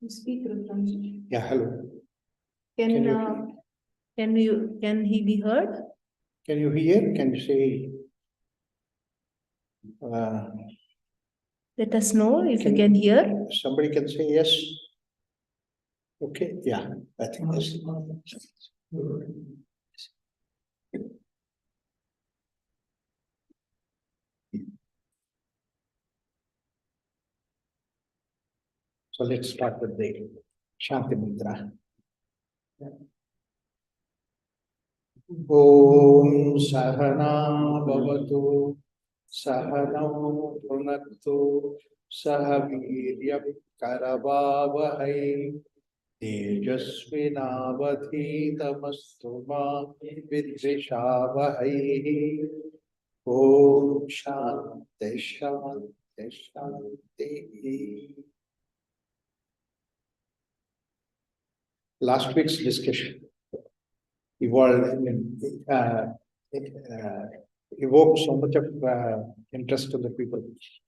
Speak, Rudranshu. Yeah, hello. Can he be heard? Can you hear? Can you say? Let us know if you can hear. Somebody can say yes. Okay, yeah, I think yes. So let's start with the Shanti Mudra. Om Sahana Bhavatu Sahanau Punattu Sahaviryam Karavavahai Tejasvinavadhitamastu ma Vidvishavahai. Om Shanti Shanti Shanti. Last week's discussion evoked so much of interest to the people.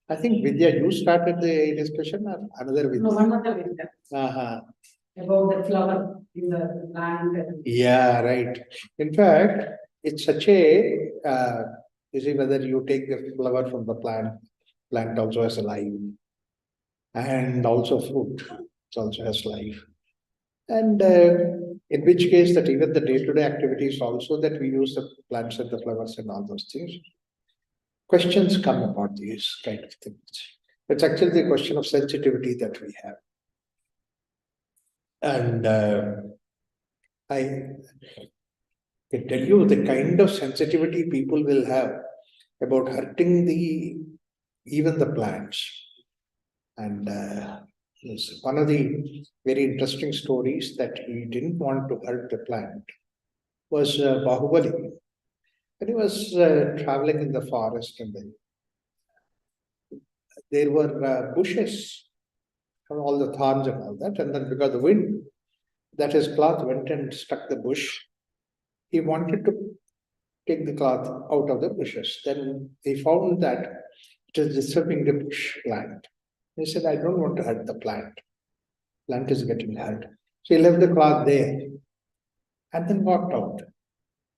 I think Vidya, you started the discussion or another Vidya? No, one other Vidya. About the flower in the land. Yeah, right. In fact, it's such a, you see, whether you take the flower from the plant also has a life, and also fruit, it also has life. And in which case that even the day-to-day activities also that we use the plants and the flowers and all those things, questions come about these kind of things. It's actually the question of sensitivity that we have. And I can tell you the kind of sensitivity people will have about hurting even the plants. And one of the very interesting stories that he didn't want to hurt the plant was Bahubali. And he was traveling in the forest, and then there were bushes and all the thorns and all that. And then because of the wind, that his cloth went and struck the bush. He wanted to take the cloth out of the bushes. Then he found that it is disturbing the bush plant. He said, I don't want to hurt the plant. Plant is getting hurt. So he left the cloth there and then walked out,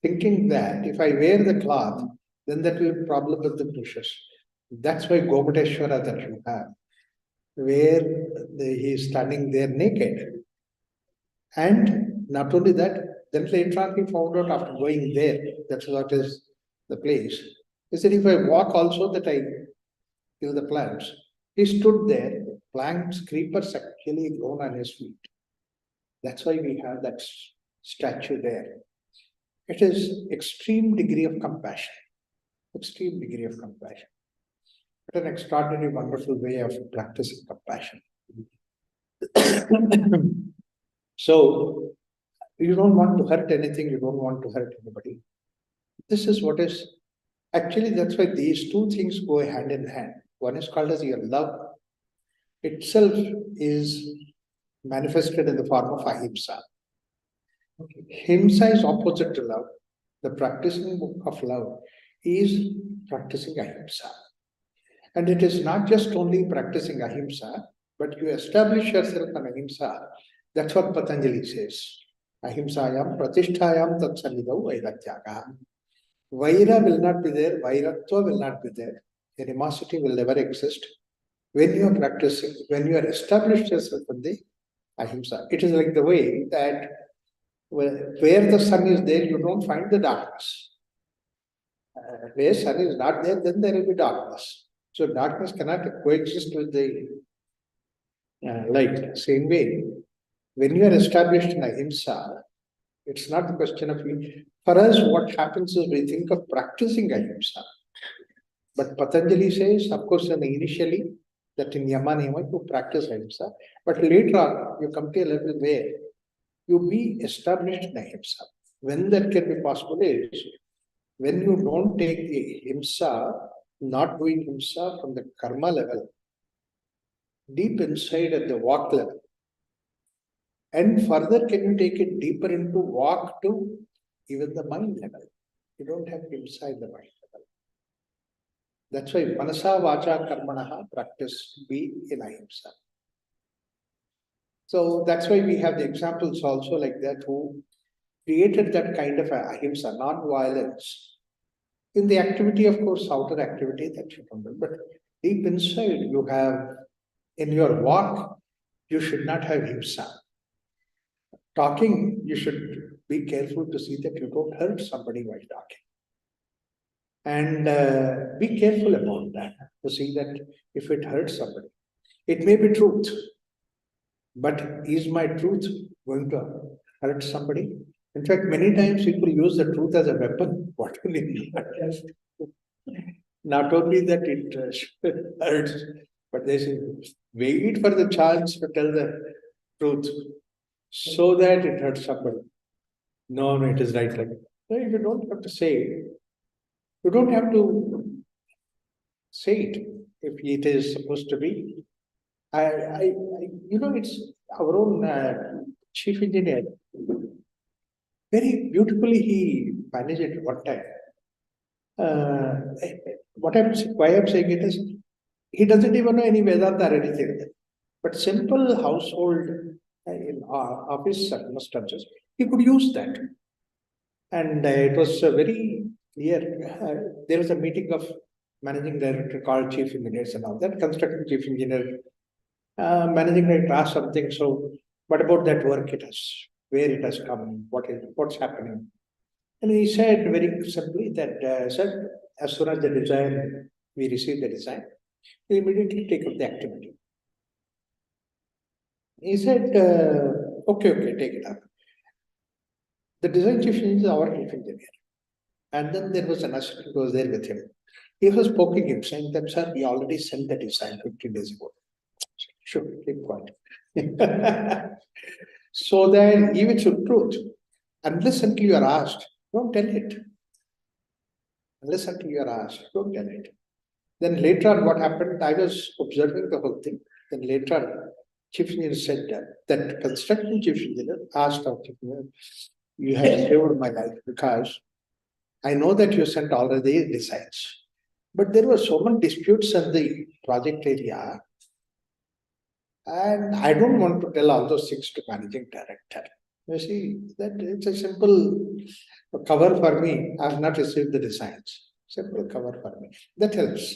thinking that if I wear the cloth, then that will be a problem with the bushes. That's why Gomateshwara that you have, where he is standing there naked. And not only that, then later on he found out after going there, that's what is the place. He said, if I walk also that I kill the plants. He stood there, plants, creepers actually grown on his feet. That's why we have that statue there. It is extreme degree of compassion. Extreme degree of compassion. What an extraordinary, wonderful way of practicing compassion. So, you don't want to hurt anything, you don't want to hurt anybody. This is what is, actually that's why these two things go hand in hand. One is called as your love itself is manifested in the form of ahimsa. Himsa is opposite to love. The practicing of love is practicing ahimsa. And it is not just only practicing ahimsa, but you establish yourself on ahimsa. That's what Patanjali says. Ahimsayam pratisthayam tatsanidau vairatyaga. Vaira will not be there, vairatva will not be there. Animosity will never exist. When you are practicing, when you are established yourself in the ahimsa, it is like the way that where the sun is there, you don't find the darkness. Where sun is not there, then there will be darkness. So darkness cannot coexist with the light. Same way, when you are established in ahimsa, it's not the question of for us, what happens is we think of practicing ahimsa. But Patanjali says, of course, initially, that in Yama Niyama you practice ahimsa, but later on you come to a level where you be established in ahimsa. When that can be possible is when you don't take the himsa, not doing himsa from the karma level, deep inside at the walk level. And further, can you take it deeper into walk to even the mind level? You don't have himsa in the mind level. That's why manasa vacha karmanaha practice be in ahimsa. So that's why we have the examples also like that who created that kind of ahimsa, non-violence. In the activity, of course, outer activity that you can do, but deep inside you have, in your walk, you should not have himsa. Talking, you should be careful to see that you don't hurt somebody while talking. And be careful about that, to see that if it hurts somebody. It may be truth, but is my truth going to hurt somebody? In fact, many times people use the truth as a weapon. What will it do? Not only that it hurts, but they say, wait for the chance to tell the truth so that it hurts somebody. No, it is right like that. No, you don't have to say it. You don't have to say it if it is supposed to be. It's our own chief engineer. Very beautifully he managed it one time. Why I'm saying it is, he doesn't even know any Vedanta or anything. But simple household in office circumstances, he could use that. And it was very clear. There was a meeting of managing director called chief engineers and all that, construction chief engineer, managing director asked something. So, what about that work it has, where it has come, what's happening? And he said very simply that, sir, as soon as we receive the design, we immediately take up the activity. He said, okay, take it up. The design chief engineer is our chief engineer. And then there was an assistant who was there with him. He was poking him, saying that, sir, we already sent the design 15 days ago. Sure, keep quiet. So then, even the truth, unless until you are asked, don't tell it. Unless until you are asked, don't tell it. Then later on, what happened, I was observing the whole thing. Then later on, chief engineer said that construction chief engineer asked our chief engineer, you have saved my life because I know that you sent already designs. But there were so many disputes in the project area. And I don't want to tell all those things to managing director. You see, that it's a simple cover for me. I have not received the designs. Simple cover for me. That helps.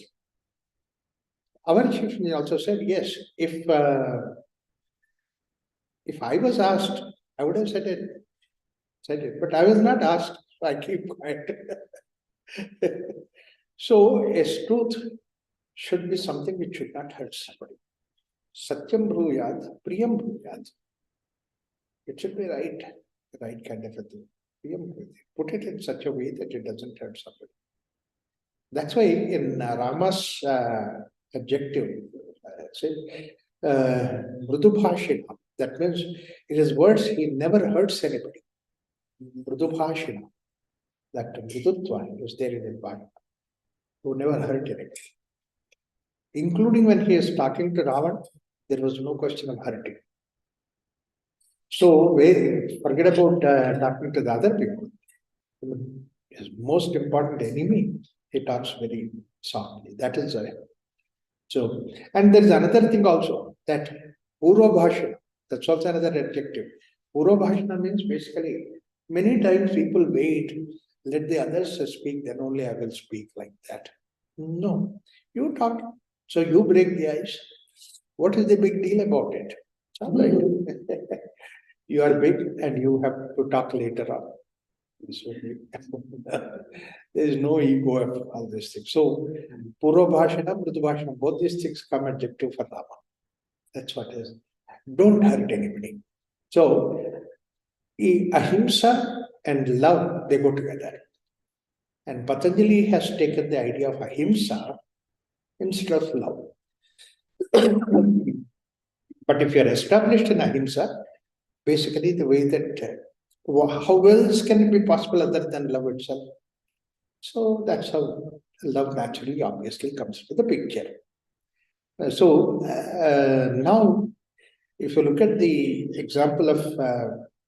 Our chief engineer also said, yes, if I was asked, I would have said it. But I was not asked, so I keep quiet. So a truth should be something which should not hurt somebody. Satyam bruyat, priyam bruyat. It should be right kind of a thing. Priyam bruyat. Put it in such a way that it doesn't hurt somebody. That's why in Rama's adjective, mridubhashina. That means in his words, he never hurts anybody. Mridubhashina. That mridutva is there in his body. Who never hurt anybody. Including when he is talking to Ravan, there was no question of hurting. So, forget about talking to the other people. His most important enemy, he talks very softly. That is so. And there is another thing also, that Purva Bhashana, that's also another adjective. Purva Bhashana means basically, many times people wait, let the others speak, then only I will speak, like that. No, you talk. So you break the ice. What is the big deal about it? Right. You are big and you have to talk later on. There is no ego of all these things. So, Purva Bhashana, Mridu Bhashana, both these things come adjective for Rama. That's what it is. Don't hurt anybody. So, ahimsa and love, they go together. And Patanjali has taken the idea of ahimsa instead of love. But if you are established in ahimsa, basically the way that, how else can it be possible other than love itself? So that's how love naturally, obviously comes to the picture. Now, if you look at the example of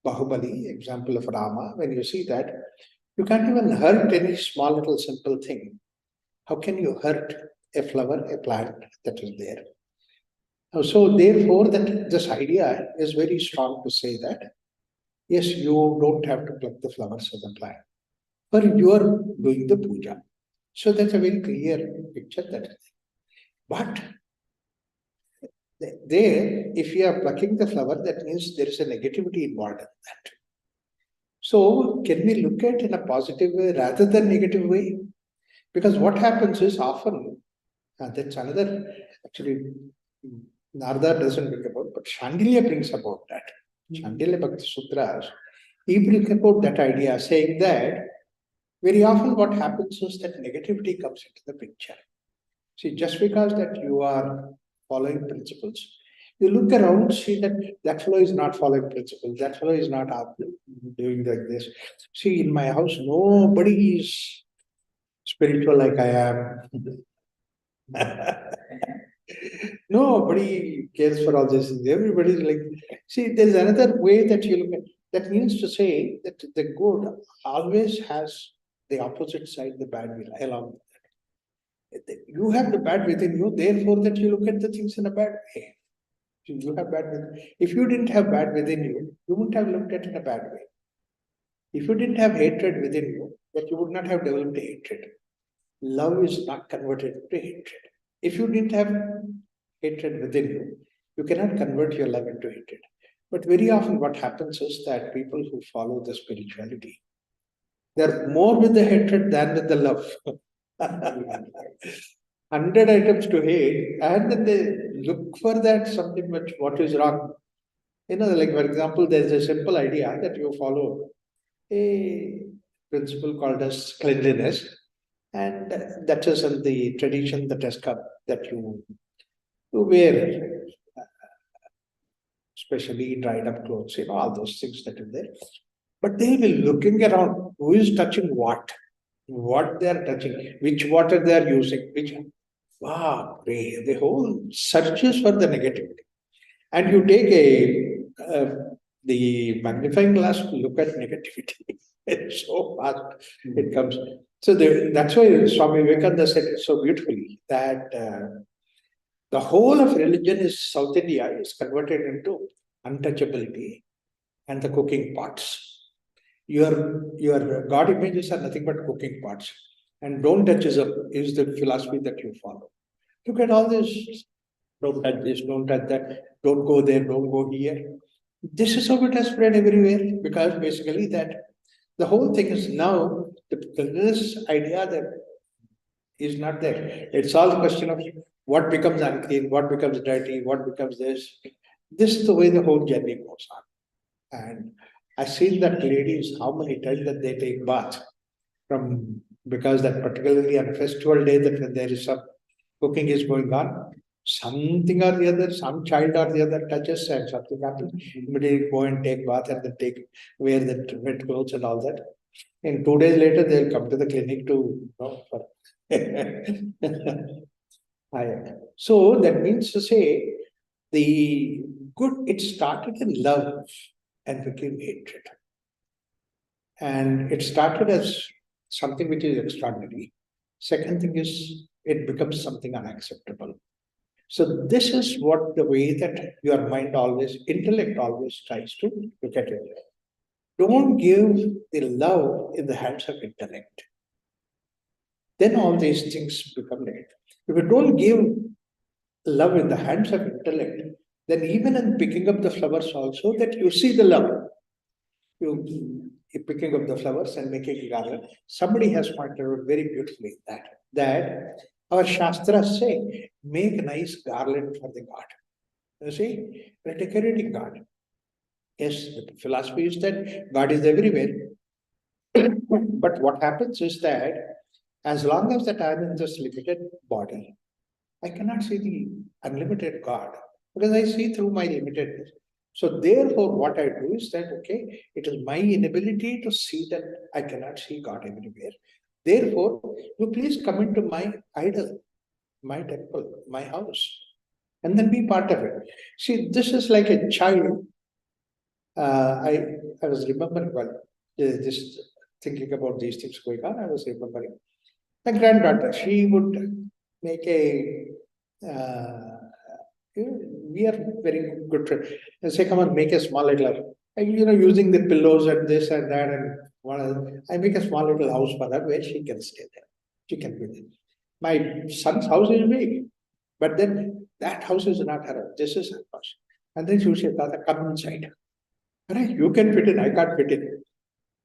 Bahubali, example of Rama, when you see that, you can't even hurt any small little simple thing. how can you hurt a flower, a plant that is there? So therefore, that this idea is very strong to say that, yes, you don't have to pluck the flowers of the plant, but you are doing the puja. So that's a very clear picture that is. But there, if you are plucking the flower, that means there is a negativity involved in that. So can we look at in a positive way rather than negative way? Because what happens is often, that's another, actually, Narada doesn't bring about, but Shandilya brings about that. Shandilya Bhakti Sutras, he brings about that idea, saying that very often what happens is that negativity comes into the picture. See, just because that you are following principles, you look around, see that that fellow is not following principles, that fellow is not doing like this. See, in my house, nobody is spiritual like I am. Nobody cares for all this. Everybody is like, see, there's another way that you look at. That means to say that the good always has the opposite side, the bad will along with that. You have the bad within you, therefore that you look at the things in a bad way. You have bad within. If you didn't have bad within you, you wouldn't have looked at it in a bad way. If you didn't have hatred within you, that you would not have developed hatred. Love is not converted to hatred. If you didn't have hatred within you, you cannot convert your love into hatred. But very often what happens is that people who follow the spirituality, they're more with the hatred than with the love. 100 items to hate, and then they look for that something which what is wrong. Like for example, there's a simple idea that you follow a principle called as cleanliness, and that is in the tradition that has come that you wear, especially dried up clothes, all those things that are there. But they will be looking around who is touching what they are touching, which water they are using, which. Wow, the whole searches for the negativity. And you take the magnifying glass to look at negativity. It's so fast it comes. So that's why Swami Vivekananda said it so beautifully that the whole of religion is South India is converted into untouchability and the cooking pots. Your God images are nothing but cooking pots. And don't touchism is the philosophy that you follow. Look at all this. Don't touch this, don't touch that, don't go there, don't go here. This is how it has spread everywhere, because basically that the whole thing is now this idea that is not there. It's all the question of what becomes unclean, what becomes dirty, what becomes this. This is the way the whole journey goes on. And I've seen that ladies, how many times that they take bath because that particularly on a festival day that when there is some cooking is going on, something or the other, some child or the other touches and something happens, immediately go and take bath and then wear the wet clothes and all that. And 2 days later, they'll come to the clinic to for so that means to say the good, it started in love and became hatred. And it started as something which is extraordinary. Second thing is it becomes something unacceptable. So this is what the way that your mind always, intellect always tries to look at it. Don't give the love in the hands of intellect. Then all these things become negative. If you don't give love in the hands of intellect, then even in picking up the flowers also, that you see the love. You're picking up the flowers and making a garland. Somebody has pointed out very beautifully that our Shastras say, make a nice garland for the God. You see, a decorating God. Yes, the philosophy is that God is everywhere. But what happens is that as long as that I am in this limited body, I cannot see the unlimited God because I see through my limitedness. So therefore, what I do is that, okay, it is my inability to see that I cannot see God everywhere. Therefore, you please come into my idol, my temple, my house, and then be part of it. See, this is like a child. I was remembering, just thinking about these things going on, I was remembering. My granddaughter, she would make a, we are very good friends. And say, come on, make a small little, and using the pillows and this and that and one other, I make a small little house for her where she can stay there. She can be there. My son's house is big, but then that house is not her house. This is her house. And then she would say, Tata, come inside. Right, you can fit in, I can't fit in.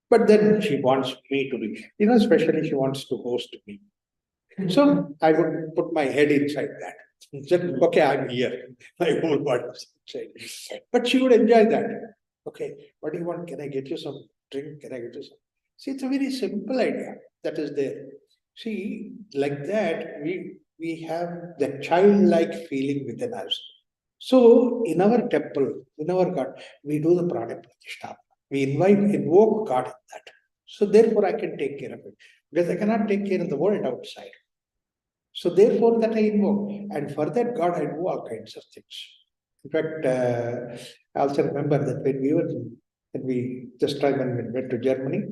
But then she wants me to be, especially she wants to host me. So I would put my head inside that. Just, okay, I'm here. My whole body is inside. But she would enjoy that. Okay, what do you want? Can I get you some drink? Can I get you some? See, it's a very simple idea that is there. See, like that, we have the childlike feeling within us. So in our temple, in our God, we do the Prana Pratishtha. We invoke God in that. So therefore I can take care of it. Because I cannot take care of the world outside. So therefore that I invoke. And for that God, I do all kinds of things. In fact, I also remember that when we just time when we went to Germany,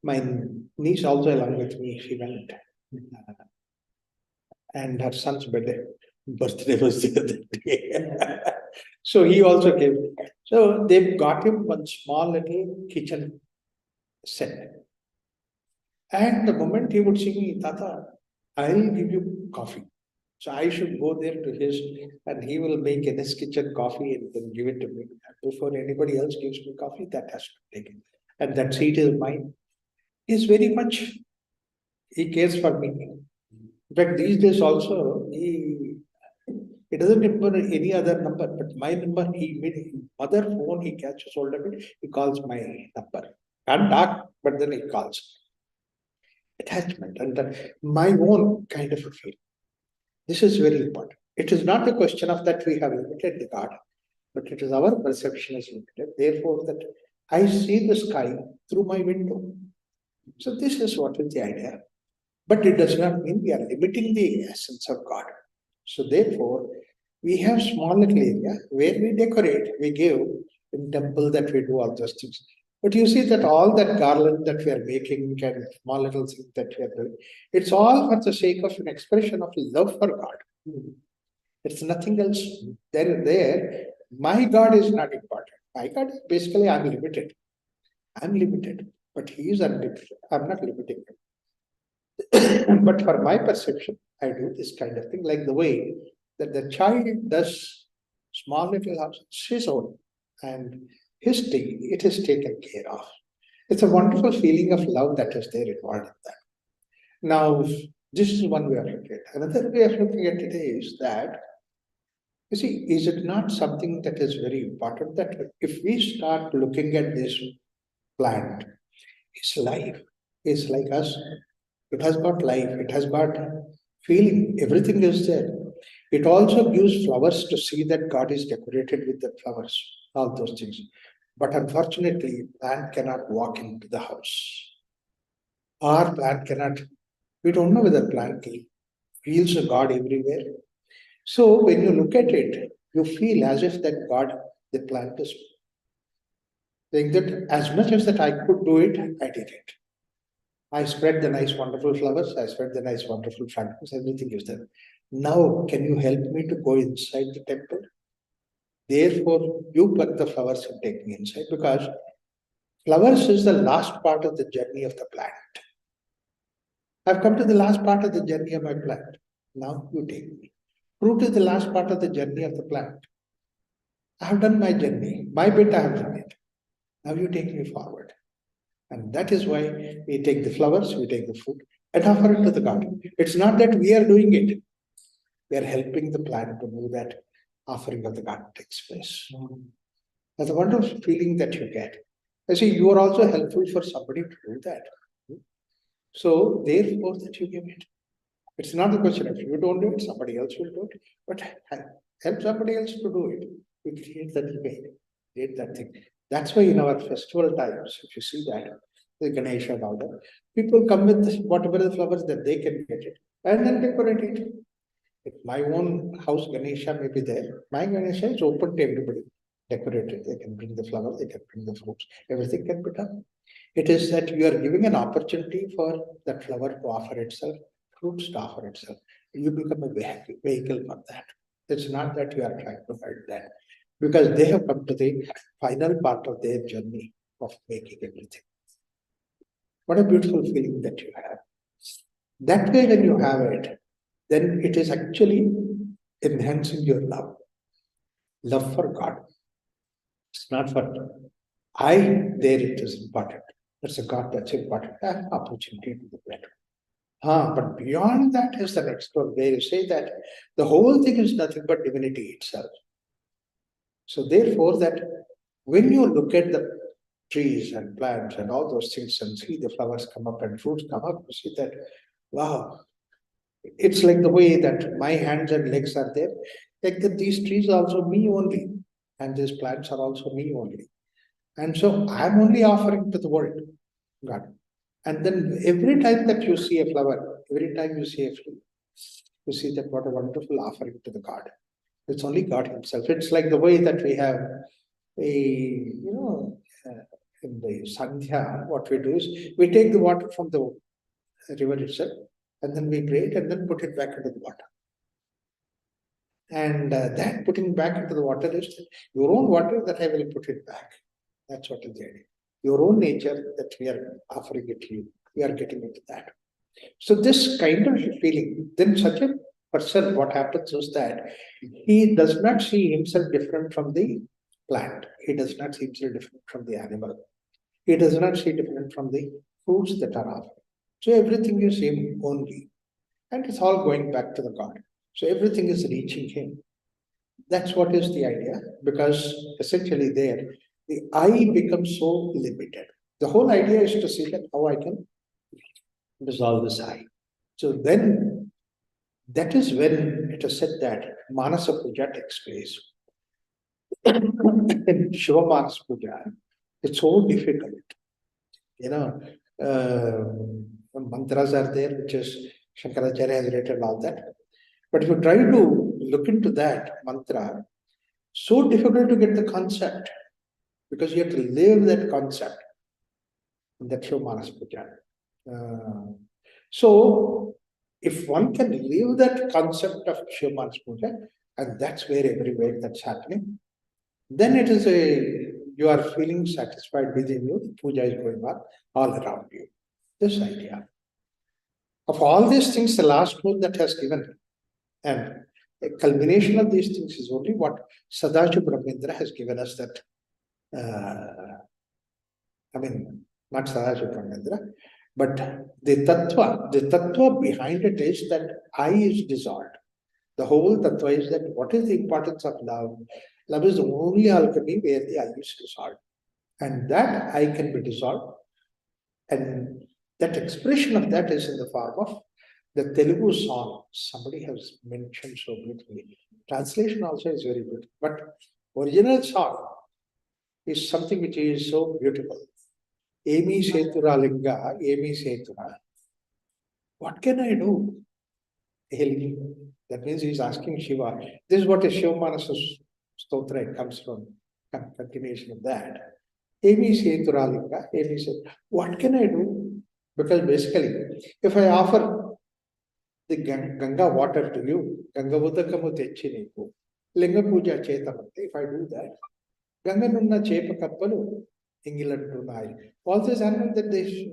my niece also along with me, she went. And her son's birthday was the other day. So he also came. So they've got him one small little kitchen set. And the moment he would see me, Tata, I'll give you coffee. So I should go there to his, and he will make in his kitchen coffee and then give it to me. Before anybody else gives me coffee, that has to be taken. And that seat is mine. He's very much, he cares for me. In fact, these days also, he doesn't remember any other number, but my number, mother phone, he catches hold of it, he calls my number. Can't talk, but then he calls. Attachment and my own kind of a feel. This is very important. It is not a question of that we have limited the God, but it is our perception is limited. Therefore, that I see the sky through my window. So this is what is the idea. But it does not mean we are limiting the essence of God. So therefore, we have small little area where we decorate, we give in temple that we do all those things. But you see that all that garland that we are making and small little things that we are doing, it's all for the sake of an expression of love for God. It's nothing else. There, my God is not important. My God, basically, I'm limited. I'm limited, but He is unlimited. I'm not limiting Him. But for my perception, I do this kind of thing, like the way that the child does small little house, his own, and his thing, it is taken care of. It's a wonderful feeling of love that is there involved in that. Now, this is one way of looking at it. Another way of looking at it is that, you see, is it not something that is very important that if we start looking at this plant, its life is like us. It has got life, it has got feeling, everything is there. It also gives flowers to see that God is decorated with the flowers, all those things. But unfortunately, plant cannot walk into the house. Or plant cannot, we don't know whether plant feels a God everywhere. So when you look at it, you feel as if that God, the plant is saying that as much as that I could do it, I did it. I spread the nice, wonderful flowers. I spread the nice, wonderful fragrance. Everything is there. Now, can you help me to go inside the temple? Therefore, you pluck the flowers and take me inside because flowers is the last part of the journey of the plant. I've come to the last part of the journey of my plant. Now you take me. Fruit is the last part of the journey of the plant. I have done my journey. My bit I have done it. Now you take me forward. And that is why we take the flowers, we take the fruit, and offer it to the God. It's not that we are doing it. We are helping the plant to do that offering of the God takes place. That's a wonderful feeling that you get. I see you are also helpful for somebody to do that. So therefore that you give it. It's not a question of you don't do it, somebody else will do it. But help somebody else to do it. We create that image, create that thing. That's why in our festival times, if you see that, the Ganesha and all that, people come with whatever the flowers that they can get it and then decorate it. If my own house Ganesha may be there, my Ganesha is open to everybody. decorate it. They can bring the flower, they can bring the fruits. Everything can be done. It is that you are giving an opportunity for that flower to offer itself, fruits to offer itself. You become a vehicle for that. It's not that you are trying to hurt them, because they have come to the final part of their journey of making everything. What a beautiful feeling that you have. That way, when you have it, then it is actually enhancing your love for God. It's not for I, there it is important. That's a God that's important. I have opportunity to do that. But beyond that is the next one, where you say that the whole thing is nothing but divinity itself. So therefore, that when you look at the trees and plants and all those things and see the flowers come up and fruits come up, you see that, wow, it's like the way that my hands and legs are there, like that these trees are also me only, and these plants are also me only. And so I'm only offering to the world, God. And then every time that you see a flower, every time you see a tree, you see that what a wonderful offering to the God. It's only God Himself. It's like the way that we have in the Sandhya, what we do is we take the water from the river itself, and then we pray it and then put it back into the water. And that putting back into the water is your own water that I will put it back. That's what is the idea. Your own nature that we are offering it to you. We are getting into that. So this kind of feeling, then such a person, what happens is that he does not see himself different from the plant. He does not see himself different from the animal. He does not see different from the fruits that are offered. So everything is him only. And it's all going back to the God. So everything is reaching him. That's what is the idea, because essentially there, the I becomes so limited. The whole idea is to see that how I can dissolve this I. So then, that is when it is said that Manasa Puja takes place. In Shiva Manas Puja, it's so difficult. Mantras are there, which is Shankaracharya has written all that. But if you try to look into that mantra, so difficult to get the concept, because you have to live that concept in that Shiva Manas Puja. So, if one can live that concept of Shiva Manas Puja, and that's where everywhere that's happening, then it is you are feeling satisfied within you, the puja is going on all around you. This idea. Of all these things, the last one that has given, and a culmination of these things is only what Sadashiva Brahmendra has given us that, not Sadashiva Brahmendra, but the tattva behind it is that I is dissolved. The whole tattva is that what is the importance of love? Love is the only alchemy where the I is dissolved. And that I can be dissolved. And that expression of that is in the form of the Telugu song. Somebody has mentioned so beautifully. Translation also is very beautiful. But original song is something which is so beautiful. Emi Setura Linga, Emi Setura. What can I do? That means he is asking Shiva. This is what a Shiva Manasa Stotra comes from, continuation of that. Emi Setura Linga, Emi Setura. What can I do? Because basically, if I offer the Ganga water to you, Ganga Udakamu Techi Niku, Linga Puja Chetamante, if I do that, Ganga Nunna Chepa Kappalu, England Tunai. All these animals that they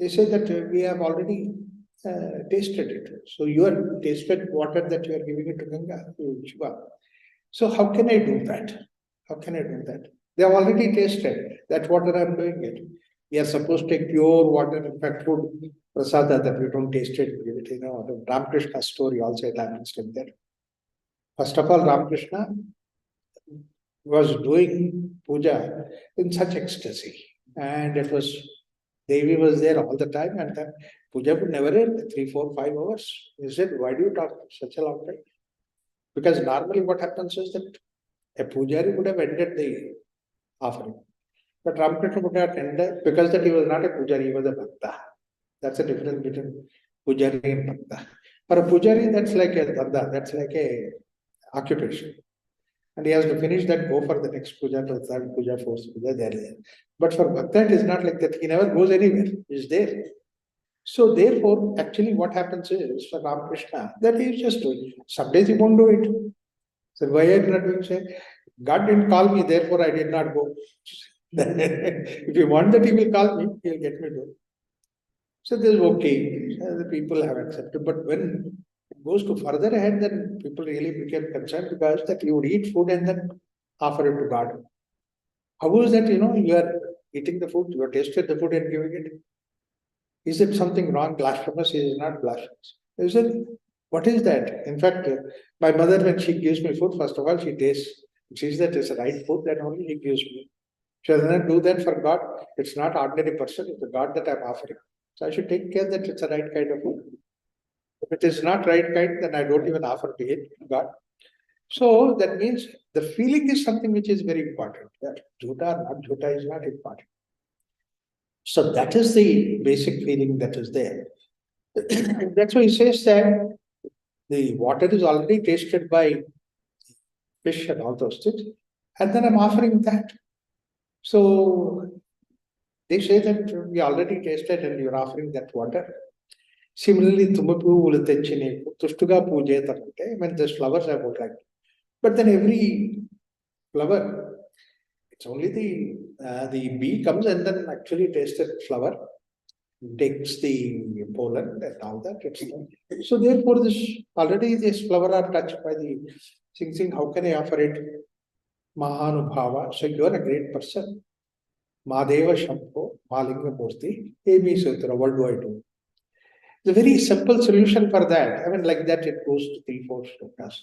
say that we have already tasted it. So you are tasted water that you are giving it to Ganga, to Shiva. So how can I do that? How can I do that? They have already tasted that water I am doing it. We are supposed to take pure water, in fact, food, prasada that we don't taste it. The Ramakrishna story also it happens in there. First of all, Ramakrishna was doing puja in such ecstasy. And it was, Devi was there all the time, and the puja would never end, 3, 4, 5 hours. He said, why do you talk such a long time? Because normally what happens is that a pujari would have ended the offering. But Ramakrishna would not end it because that he was not a pujari, he was a bhakta. That's the difference between pujari and bhakta. For a pujari, that's like a danda, that's like a occupation. And he has to finish that, go for the next puja, to third puja, fourth puja, there. But for Bhakta, it is not like that. He never goes anywhere. He is there. So therefore, actually what happens is for Ramakrishna, that he is just doing. Some days he won't do it. So why are you not doing? Say, God didn't call me, therefore I did not go. If you want that he will call me, he'll get me to. So this is okay. The people have accepted. But when it goes to further ahead, then people really became concerned because that you would eat food and then offer it to God. How is that, you are eating the food, you have tasted the food and giving it? Is it something wrong? Blasphemous? It is not blasphemous. Is it? What is that? In fact, my mother, when she gives me food, first of all, she tastes. She sees that it's the right food, then only she gives me. She does not do that for God. It's not ordinary person, it's the God that I'm offering. So I should take care that it's the right kind of food. If it is not right kind, then I don't even offer to it, God. So that means the feeling is something which is very important. That jhota or not jhota is not important. So that is the basic feeling that is there. That's why he says that the water is already tasted by fish and all those things, and then I'm offering that. So they say that we already tasted and you're offering that water. Similarly, Tumapu Ulutechine, Tustuga Pujetarante, I mean, those flowers I would like. But then every flower, it's only the bee comes and then actually tastes that flower, takes the pollen and all that. So therefore, this flower are touched by the saying, how can I offer it? Mahanubhava. So you are a great person. Madeva Shampho, Malinga Murti, Amy Sutra, what do I do? The very simple solution for that, I mean, like that, it goes to 3-4 shlokas.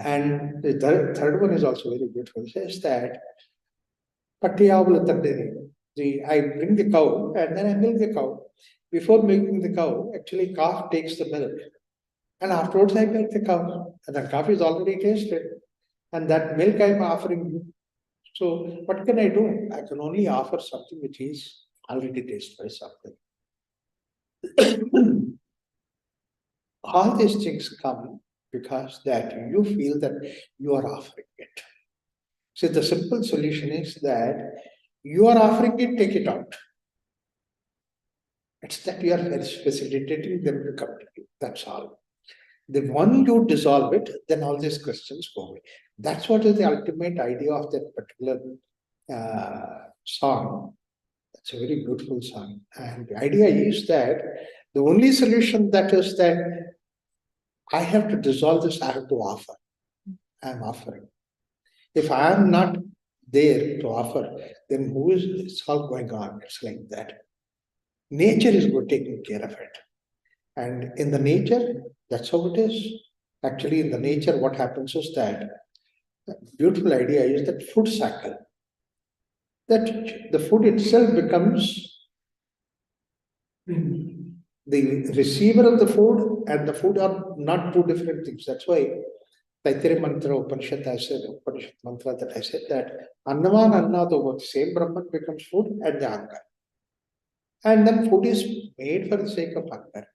And the third one is also very beautiful. It says that I bring the cow and then I milk the cow. Before milking the cow, actually calf takes the milk. And afterwards I milk the cow. And the calf is already tasted. And that milk I am offering you. So what can I do? I can only offer something which is already tasted by something. All these things come because that you feel that you are offering it. So the simple solution is that you are offering it, take it out. It's that you are facilitating them to come to you. That's all. The one you dissolve it, then all these questions go away. That's what is the ultimate idea of that particular song. That's a very beautiful song. And the idea is that the only solution that is that I have to dissolve this, I have to offer. I am offering. If I am not there to offer, then who is it's all going on? It's like that. Nature is good taking care of it. And in the nature, that's how it is. Actually, in the nature, what happens is that the beautiful idea is that food cycle. That the food itself becomes the receiver of the food and the food are not two different things. That's why Taittiriya Mantra Upanishad, I said, Upanishad Mantra that I said that Annavan Anna, the same Brahman becomes food and the hunger. And then food is made for the sake of hunger.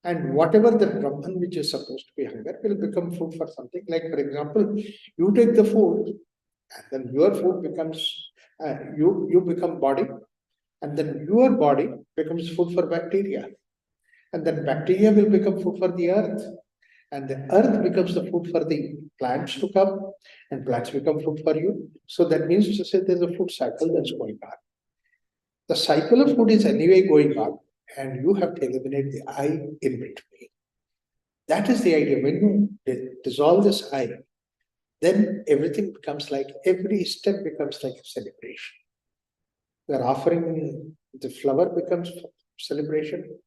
And whatever the Brahman which is supposed to be hunger will become food for something. Like, for example, you take the food and then your food becomes, you become body, and then your body becomes food for bacteria. And then bacteria will become food for the earth. And the earth becomes the food for the plants to come, and plants become food for you. So that means to say there's a food cycle that's going on. The cycle of food is anyway going on, and you have to eliminate the I in between. That is the idea. When you dissolve this I, then everything becomes like, every step becomes like a celebration. We are offering the flower becomes celebration.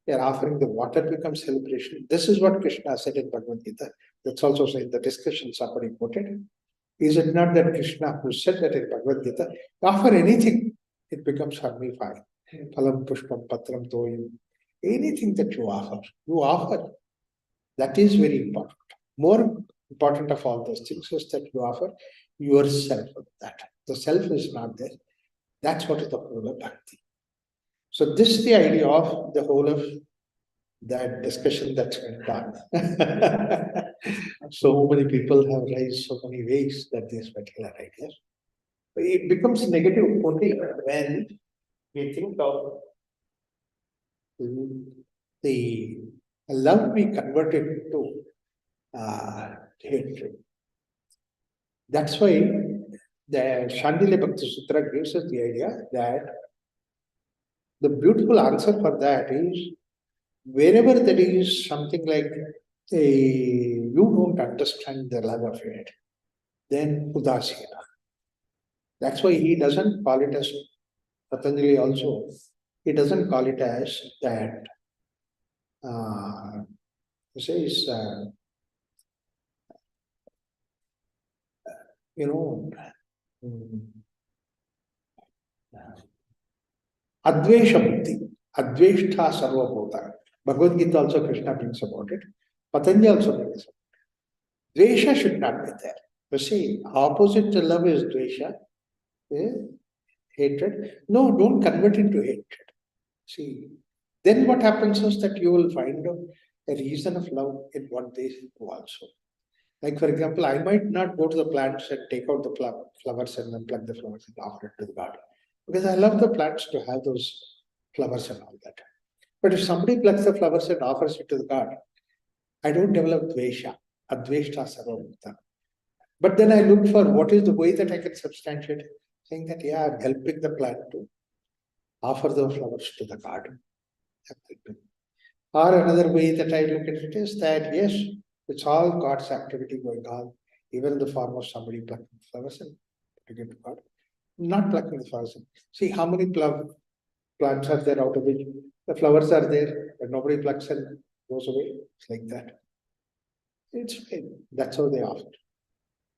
They are offering the water becomes celebration. This is what Krishna said in Bhagavad Gita. That's also in the discussion somebody quoted. Is it not that Krishna who said that in Bhagavad Gita? Offer anything, it becomes for me fine. Phalam, pushpam, patram, toyam. Anything that you offer. That is very important. More important of all those things is that you offer yourself of that. The self is not there. That's what is the whole of bhakti. So this is the idea of the whole of that discussion that's went on. so many people have raised so many ways that this particular idea. It becomes negative only when we think of the love we converted to hatred. That's why the Shandilya Bhakti Sutra gives us the idea that the beautiful answer for that is wherever there is something like you don't understand the love of it, then udasina. That's why he doesn't call it as Patanjali also. He doesn't call it as that. He says, Advesha Bhakti, Adveshtha Sarvabhuta. Bhagavad Gita also Krishna brings about it. Patanjali also brings about it. Dvesha should not be there. You see, opposite to love is Dvesha, hatred. No, don't convert into hatred. See, then what happens is that you will find a reason of love in what they do also. Like for example, I might not go to the plants and take out the flowers and then pluck the flowers and offer it to the garden. Because I love the plants to have those flowers and all that. But if somebody plucks the flowers and offers it to the garden, I don't develop dvesha, adveshta sarvabhuta. But then I look for what is the way that I can substantiate, saying that, yeah, I'm helping the plant to offer those flowers to the garden. Or another way that I look at it is that, yes, it's all God's activity going on, even in the form of somebody plucking flowers and putting it to God. Not plucking the flowers. See how many plants are there out of which the flowers are there, but nobody plucks and goes away. It's like that. It's fine. That's how they offer.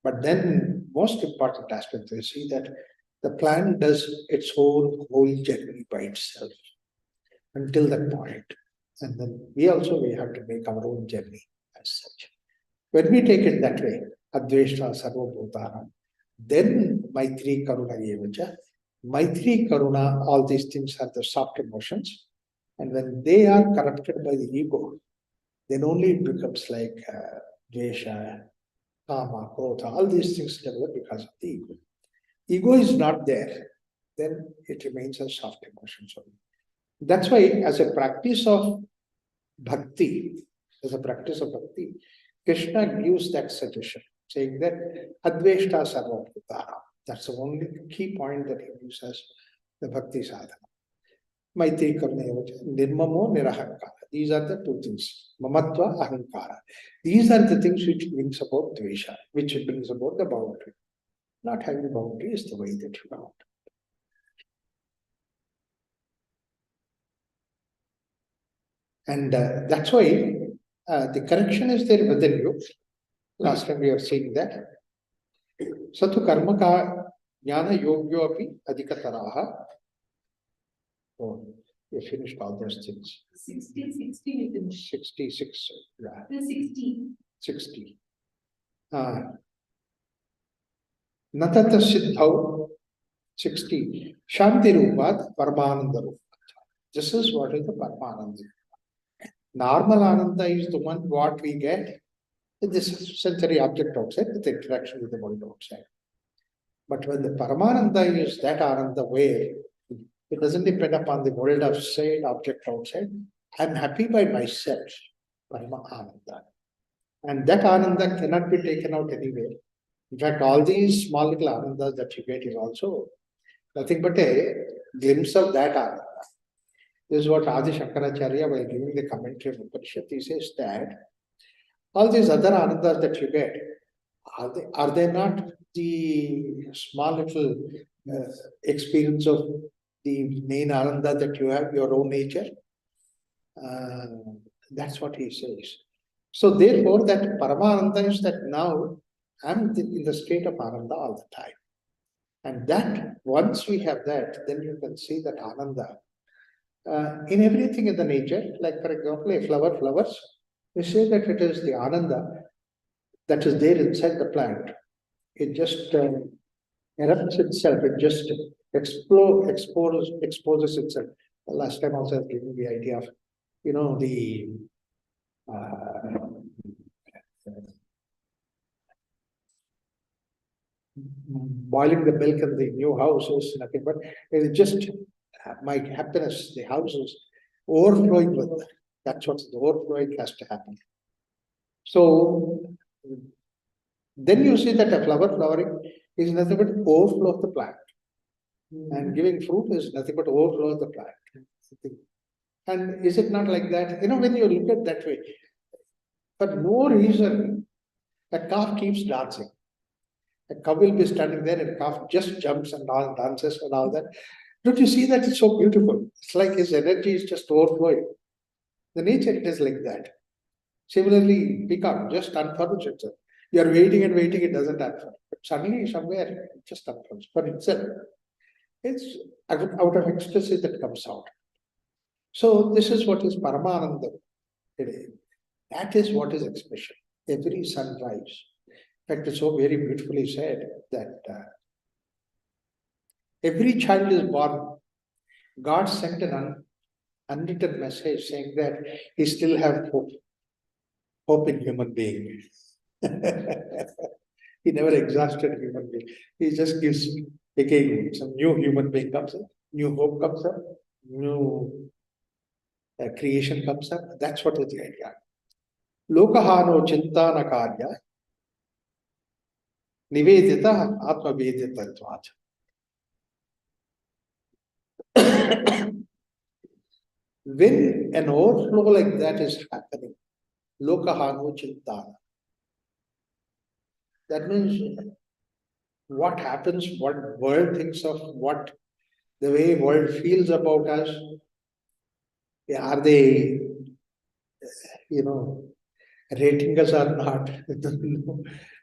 But then, most important aspect is see that the plant does its whole journey by itself until that point. And then we have to make our own journey as such. When we take it that way, Adveshta Sarvabhutana, then Maitri Karuna Yevacha. Maitri Karuna, all these things are the soft emotions. And when they are corrupted by the ego, then only it becomes like Dvesha, Kama, Krodha, all these things develop because of the ego. Ego is not there, then it remains as soft emotions only. That's why, as a practice of bhakti, Krishna gives that suggestion, saying that Adveshta Sarvabhutana. That's the only key point that he gives us the bhakti sadhana. Maitri Karuna, Nirmamo Nirahankara. These are the two things. Mamatva, Ahankara. These are the things which brings about Dvesha, which brings about the boundary. Not having boundary is the way that you bound. And that's why the correction is there within you. Last time we have seen that. Satu karma ka jnana yogyo api adhikataraha. Oh, we finished all those things. 60 we finished. 66. Yeah. 60. Natata siddhau 60. Shanti rupat paramananda rupat. This is what is the paramananda. Normal ananda is the one what we get in this sensory object outside with interaction with the world outside. But when the paramananda is that ananda where it doesn't depend upon the world outside, object outside, I'm happy by myself, parama ananda. And that ananda cannot be taken out anywhere. In fact, all these small little anandas that you get is also nothing but a glimpse of that ananda. This is what Adi Shankaracharya, while giving the commentary of Upanishad, he says that all these other anandas that you get, are they not the small little experience of the main ananda that you have, your own nature? That's what he says. So therefore, that Paramananda is that now I'm in the state of Ananda all the time. And that, once we have that, then you can see that Ananda in everything in the nature. Like for example, a flower flowers, we say that it is the Ananda that is there inside the plant. It just erupts itself, it just exposes itself. Last time also I was giving the idea of, the boiling the milk in the new house is nothing but it is just my happiness. The house is overflowing with that. That's what the overflowing has to happen. So then you see that a flower flowering is nothing but overflow of the plant. And giving fruit is nothing but overflow of the plant. And is it not like that? When you look at that way, for no reason, a calf keeps dancing. A cow will be standing there and calf just jumps and all dances and all that. Don't you see that? It's so beautiful. It's like his energy is just overflowing. The nature, it is like that. Similarly, peacock just unfurls itself. You are waiting and waiting, it doesn't unfurl. But suddenly, somewhere, it just unfurls for itself. It's out of ecstasy that comes out. So this is what is Paramananda today. That is what is expression. Every sunrise. In fact, it's so very beautifully said that every child is born. God sent an unwritten message saying that he still have hope. Hope in human being. He never exhausted human being. He just gives again some new human being comes up, new hope comes up, new creation comes up. That's what is the idea. Lokahano chintana karya nivedita atma vedita. When an overflow like that is happening, lokahano chintana. That means what happens, what world thinks of, what the way world feels about us. Are they, rating us or not?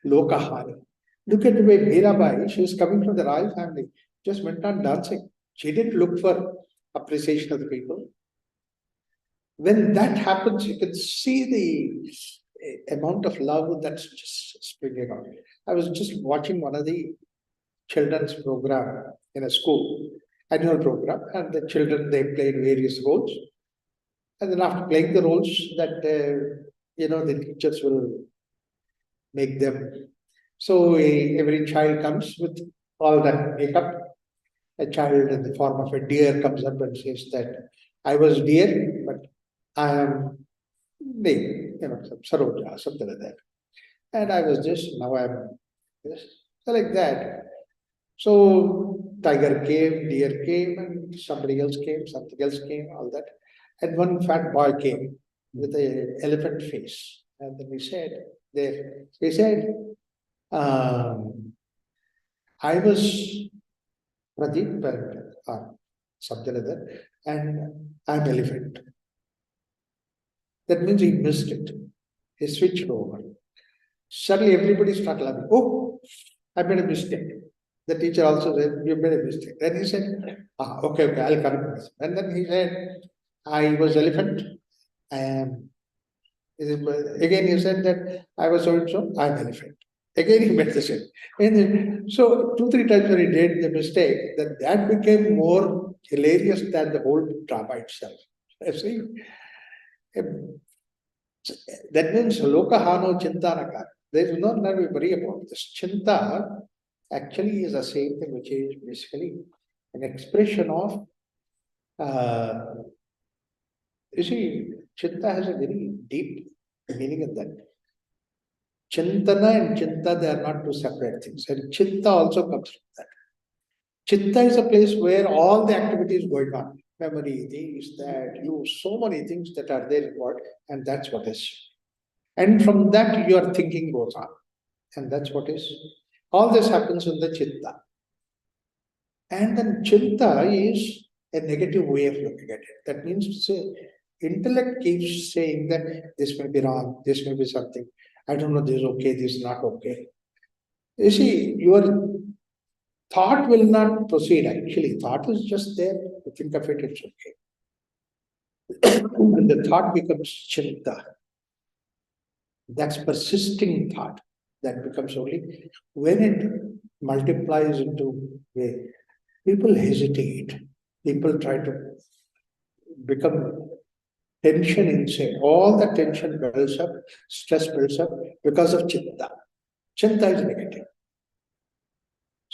Lokahana. Look at the way Mirabai, she was coming from the royal family, just went on dancing. She didn't look for appreciation of the people. When that happens, you can see the amount of love that's just springing out. I was just watching one of the children's program in a school, annual program, and the children, they played various roles. And then after playing the roles that, the teachers will make them. So every child comes with all that makeup. A child in the form of a deer comes up and says that I was deer, but I am name, some Saroja, something like that. And I was this, now I'm this. So like that. So tiger came, deer came, and somebody else came, something else came, all that. And one fat boy came with an elephant face. And then he said, I was Pradeep or something like that, and I'm elephant. That means he missed it. He switched over. Suddenly everybody started laughing. Oh, I made a mistake. The teacher also said, you made a mistake. Then he said, okay, I'll correct this. And then he said, I was elephant. Again, he said that I was so and so, I'm elephant. Again, he made the same. And then, so 2-3 times when he did the mistake, that became more hilarious than the whole drama itself. See? That means lokahano chintanaka. There is no need to worry about this. Chinta actually is the same thing, which is basically an expression of, you see, Chinta has a very deep meaning in that. Chintana and Chinta, they are not two separate things. And Chinta also comes from that. Chitta is a place where all the activities going on. Memory, this, that, so many things that are there involved, and that's what is. And from that, your thinking goes on. And that's what is. All this happens in the Chitta. And then Chitta is a negative way of looking at it. That means to say, intellect keeps saying that this may be wrong, this may be something. I don't know, this is okay, this is not okay. You see, your thought will not proceed actually. Thought is just there. You think of it, it's okay. And the thought becomes Chinta. That's persisting thought. That becomes only when it multiplies into way. People hesitate. People try to become tension inside. All the tension builds up, stress builds up because of Chitta. Chitta is negative.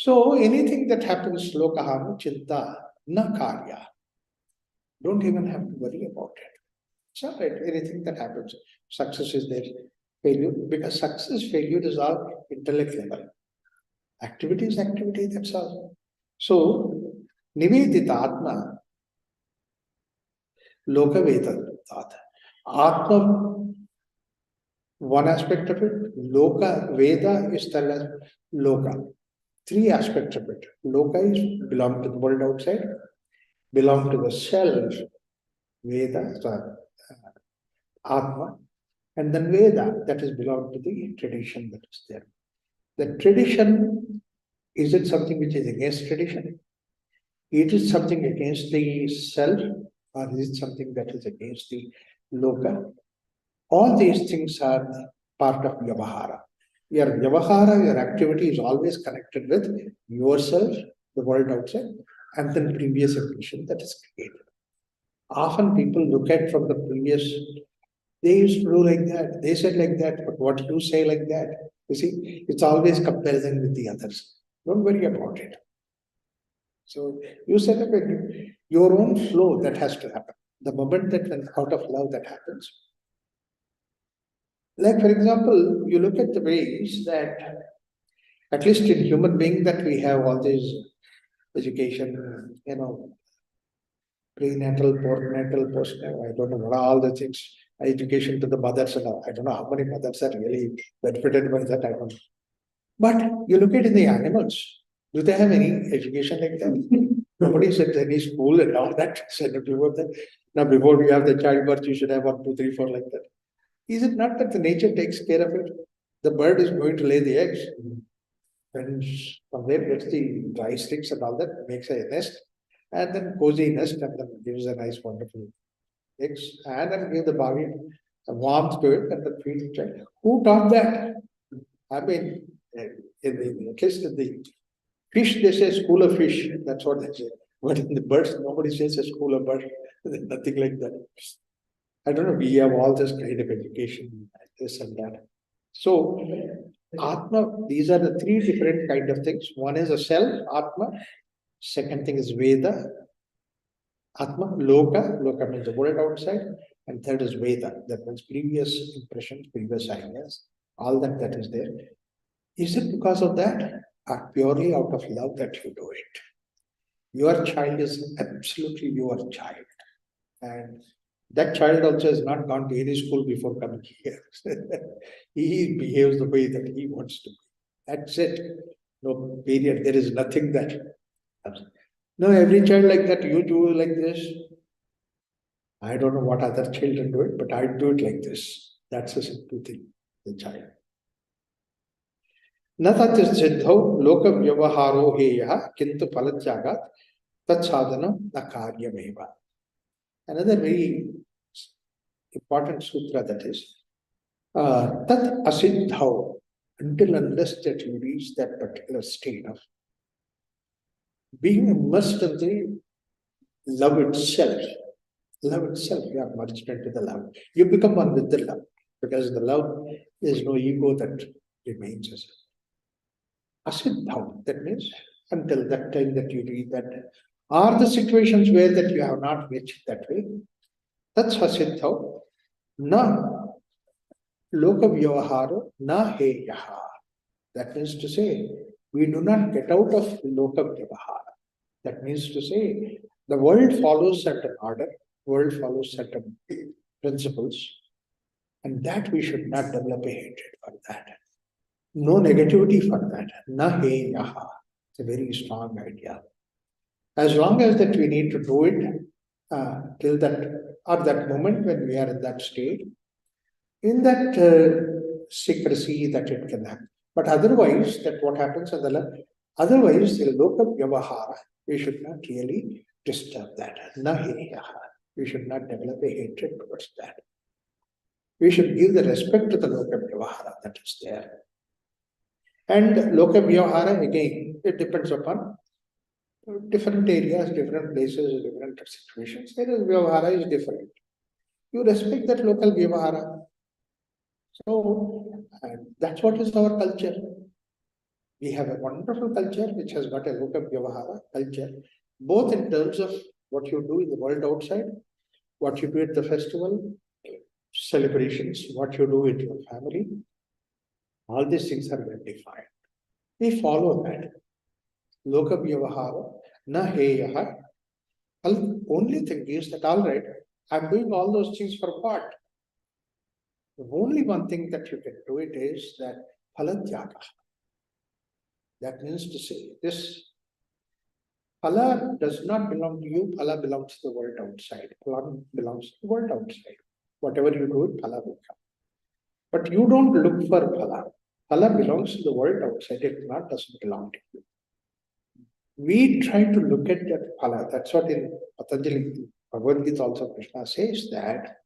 So anything that happens, lokaha chinta na karya. Don't even have to worry about it. It's all right. Anything that happens, success is there, failure, because success, failure is all intellect level. Activity is activity, that's all. So, nivedita atma, loka veda tat. Atma, one aspect of it, loka veda is third as loka. Three aspects of it. Loka is belong to the world outside, belong to the self, Veda, Atma, and then Veda, that is belong to the tradition that is there. The tradition, is it something which is against tradition? It is something against the self, or is it something that is against the Loka? All these things are part of Vyavahara. Your Vyavahara, your activity is always connected with yourself, the world outside, and then previous impression that is created. Often people look at from the previous, they used to do like that, they said like that, but what you say like that, you see, it's always comparison with the others. Don't worry about it. So you set up your own flow that has to happen. The moment that when out of love that happens. Like for example, you look at the ways that at least in human being that we have all these education, prenatal, postnatal, I don't know what are all the things, education to the mothers and all. I don't know how many mothers are really benefited by that, I don't know. But you look at in the animals, do they have any education like that? Nobody said any school and all that. Said before that. Now before you have the childbirth, you should have 1, 2, 3, 4 like that. Is it not that the nature takes care of it? The bird is going to lay the eggs. And from there gets the dry sticks and all that, makes a nest, and then cozy nest, and then gives a nice, wonderful eggs, and then give the baby a warmth to it, and then feed the child. Who taught that? I mean, at least in the fish, they say school of fish. That's what they say. But in the birds, nobody says a school of birds. Nothing like that. I don't know. We have all this kind of education, this and that. So, Atma, these are the three different kind of things. One is a self, Atma. Second thing is Veda, Atma, Loka means the world outside. And third is Veda, that means previous impressions, previous ideas, all that is there. Is it because of that or purely out of love that you do it? Your child is absolutely your child. And that child also has not gone to any school before coming here. He behaves the way that he wants to be. That's it. No period. There is nothing that. No, every child like that, you do like this. I don't know what other children do it, but I do it like this. That's a simple thing, the child. Natat siddhau loka vyavaharo heya kintu palatyagat tat sadhanam akaryameva. Another very important sutra that is tat asiddhau, until unless that you reach that particular state of being immersed in the love itself. Love itself, you are merged into the love. You become one with the love, because the love is no ego that remains as asiddhau. That means until that time that you reach that, are the situations where that you have not reached that way. That's asiddhau. Na loka vyavaharo na heyaha. That means to say, we do not get out of loka vyavahara. That means to say, the world follows certain order, world follows certain principles, and that we should not develop a hatred for that. No negativity for that. Na heyaha. It's a very strong idea. As long as that we need to do it till that, or that moment when we are in that state, in that secrecy that it can happen. But otherwise, that what happens in the otherwise, the loka vyavahara, we should not really disturb that. Nahiyaha. We should not develop a hatred towards that. We should give the respect to the loka vyavahara that is there. And loka vyavahara, again, it depends upon different areas, different places, different situations. There is vyavahara is different. You respect that local vyavahara. So that's what is our culture. We have a wonderful culture which has got a loka vyavahara culture, both in terms of what you do in the world outside, what you do at the festival, celebrations, what you do with your family. All these things are well defined. We follow that. Loka vyavahara na heyaha. Only thing is that, all right, I'm doing all those things for what? The only one thing that you can do it is that phalatyaga. That means to say this. Phala does not belong to you, phala belongs to the world outside. Phala belongs to the world outside. Whatever you do, phala will come. But you don't look for phala. Phala belongs to the world outside, it doesn't belong to you. We try to look at that phala. That's what in Patanjali Bhagavad Gita also Krishna says that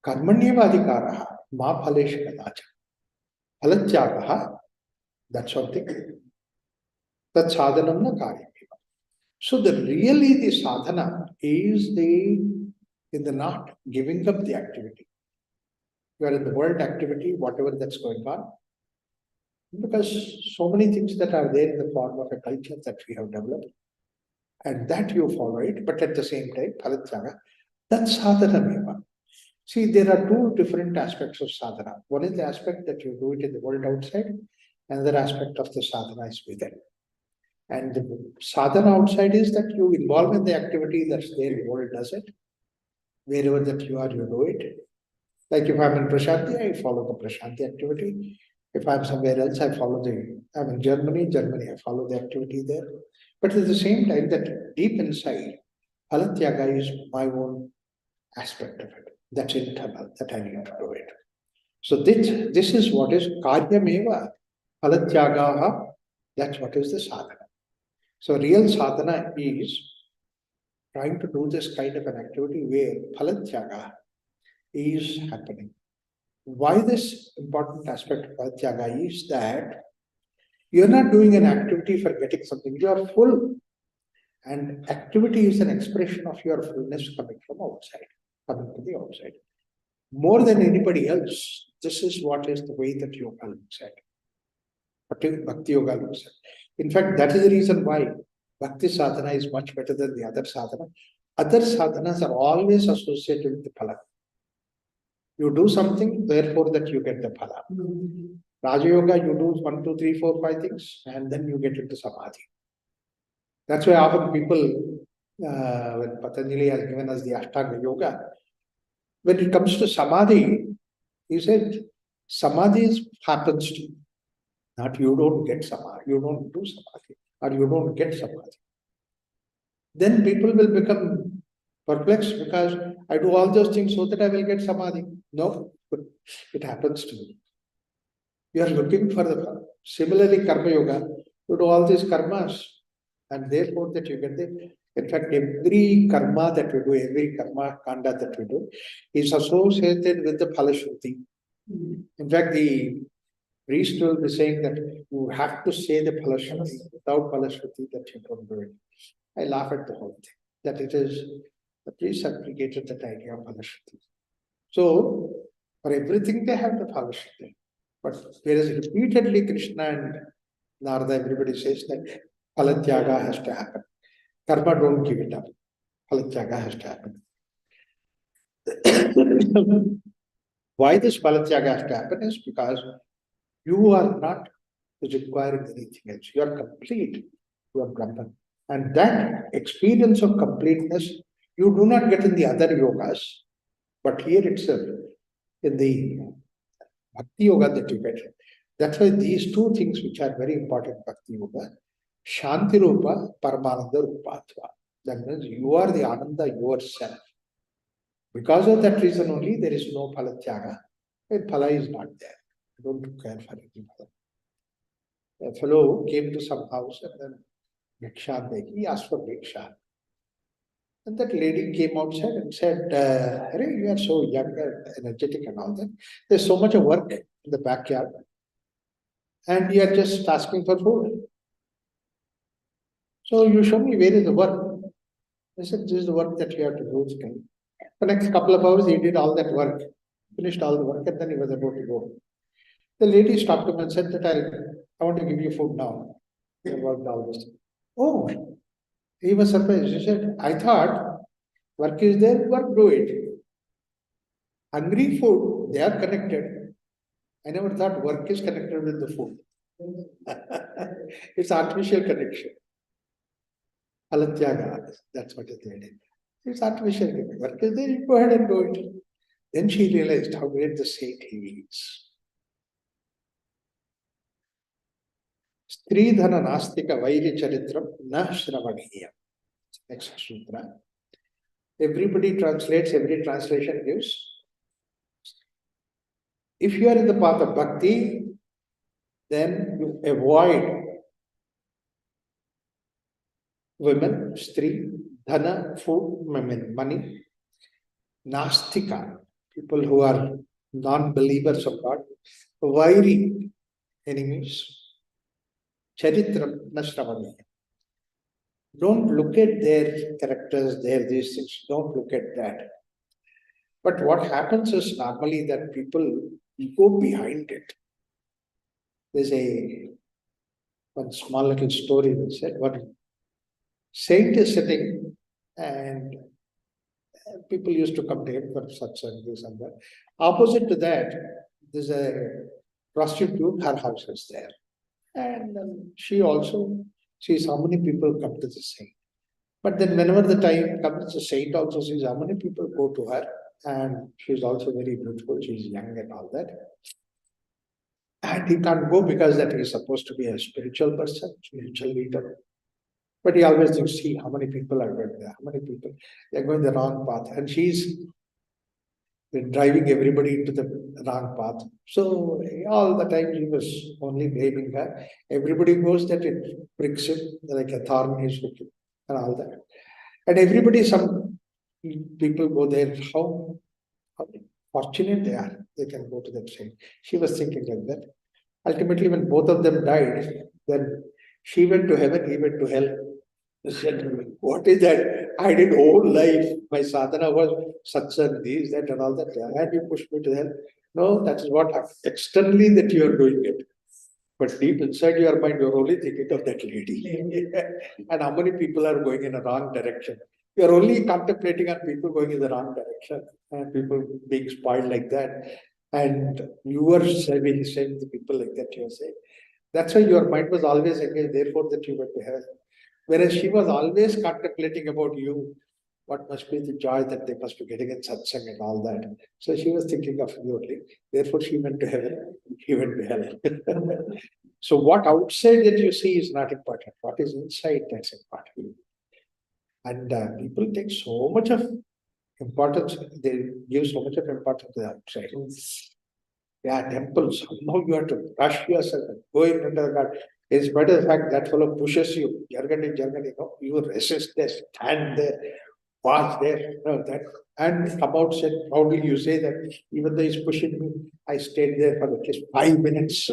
karmanyeva adhikaraha ma phaleshu kadacha. Phalatyagaha, that's something. That sadhanam na karyam. So really the sadhana is in the not giving up the activity. You are in the world activity, whatever that's going on. Because so many things that are there in the form of a culture that we have developed. And that you follow it, but at the same time, phalatyaga, that's sadhana meva. See, there are two different aspects of sadhana. One is the aspect that you do it in the world outside, another aspect of the sadhana is within. And the sadhana outside is that you involve in the activity that's there, the world does it. Wherever that you are, you do it. Like if I'm in Prashanti, I follow the Prashanti activity. If I'm somewhere else, I'm in Germany, I follow the activity there. But at the same time, that deep inside, phalatyaga is my own aspect of it. That's internal, that I need to do it. So this is what is karyameva, phalatyagaha, that's what is the sadhana. So real sadhana is trying to do this kind of an activity where phalatyaga is happening. Why this important aspect of phalatyaga is that you're not doing an activity for getting something, you are full. And activity is an expression of your fullness coming from outside, coming to the outside. More than anybody else, this is what is the way that yoga looks at. Bhakti yoga looks at. In fact, that is the reason why Bhakti sadhana is much better than the other sadhana. Other sadhanas are always associated with the phala. You do something, therefore that you get the phala. Raja Yoga, you do 1, 2, 3, 4, 5 things, and then you get into samadhi. That's why often people, when Patanjali has given us the Ashtanga Yoga, when it comes to samadhi, he said, samadhi happens to you. Not you don't get samadhi, you don't do samadhi, or you don't get samadhi. Then people will become perplexed because I do all those things so that I will get samadhi. No, it happens to me. You are looking for the. Similarly, karma yoga, you do all these karmas, and therefore that you get the. In fact, every karma that we do, every karma kanda that we do, is associated with the phalashruti. In fact, the priest will be saying that you have to say the phalashruti. Without phalashruti, that you don't do it. I laugh at the whole thing. That it is the priest have created that idea of phalashruti. So for everything they have the phalashruti. But whereas repeatedly Krishna and Narada, everybody says that phalatyaga has to happen. Karma, don't give it up. Phalatyaga has to happen. Why this phalatyaga has to happen is because you are not requiring anything else. You are complete. You are Brahman. And that experience of completeness, you do not get in the other yogas, but here itself, in the Bhakti Yoga that you get. That's why these two things which are very important in Bhakti Yoga, Shanti Rupa, Paramananda Rupatva. That means you are the Ananda yourself. Because of that reason only, there is no Phalatyaga. And Phala is not there. Don't care for anything. A fellow came to some house and then he asked for Bhiksha. And that lady came outside and said, Hare, you are so young and energetic and all that. There's so much of work in the backyard. And you are just asking for food. So you show me where is the work. I said, this is the work that you have to do. The next couple of hours, he did all that work, finished all the work, and then he was about to go. The lady stopped him and said that I want to give you food now. He worked all this. Oh, he was surprised. He said, I thought work is there, work do it. Hungry food, they are connected. I never thought work is connected with the food. It's artificial connection. Alatyaga, that's what it is. It's artificial connection. Work is there, you go ahead and do it. Then she realized how great the saint he is. Stridhana Nastika Vairi Charitram Na Shravaniya. Next sutra. Everybody translates, every translation gives. If you are in the path of bhakti, then you avoid women, stri, dhana, food, money, nastika, people who are non-believers of God, vairi, enemies, charitram, nashravani. Don't look at their characters, these things, don't look at that. But what happens is normally that people go behind it. There's one small little story that said one saint is sitting and people used to come to him for satsang, this and that. Opposite to that, there's a prostitute, her house is there. And she also sees how many people come to the saint. But then whenever the time comes, the saint also sees how many people go to her. And she's also very beautiful, she's young and all that. And he can't go because that he's supposed to be a spiritual person, spiritual leader. But he always thinks, see how many people are going there, how many people, they're going the wrong path. And she's driving everybody into the wrong path. So all the time he was only blaming her. Everybody goes that it pricks him like a thorn is looking and all that. And everybody, some people go there, how fortunate they are, they can go to that side. She was thinking like that. Ultimately, when both of them died, then she went to heaven, he went to hell. He said, what is that? I did whole life. My sadhana was satsang, this, that, and all that. And you pushed me to hell. No, that is what externally that you are doing it. But deep inside your mind, you're only thinking of that lady. And how many people are going in a wrong direction? You're only contemplating on people going in the wrong direction and people being spoiled like that. And you are saying the people like that, you are saying. That's why your mind was always engaged, therefore that you went to hell. Whereas she was always contemplating about you, what must be the joy that they must be getting in satsang and all that. So she was thinking of you only. Therefore she went to heaven, he went to hell. So what outside that you see is not important. What is inside, that's important. And people take so much of importance, they give so much of importance to the outside. Yeah, temples, somehow you have to rush yourself and go into the garden. In spite of the fact that fellow pushes you, Jargani, no, you resist there, stand there, watch there, that, and come out said, proudly you say that even though he's pushing me, I stayed there for at least 5 minutes.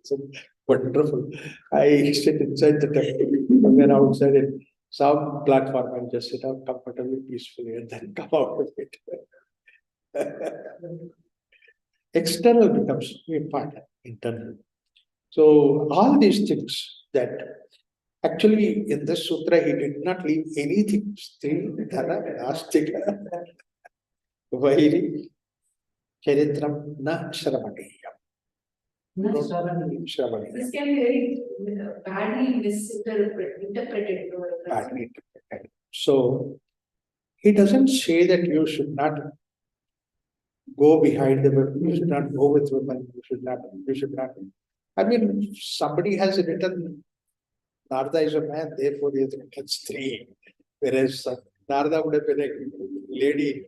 So wonderful. I sit inside the temple, and then outside in some platform and just sit out comfortably, peacefully, and then come out of it. External becomes important, internal. So all these things that actually in this sutra he did not leave anything. Still, dhana, nastika, vairi, charitram, na shravaniyam. Shravaniyam. This can be very badly interpreted. Badly interpreted. So he doesn't say that you should not go behind the women, you should not go with women, you should not. I mean, somebody has written, Narada is a man, therefore he has written three. Whereas Narada would have been a lady,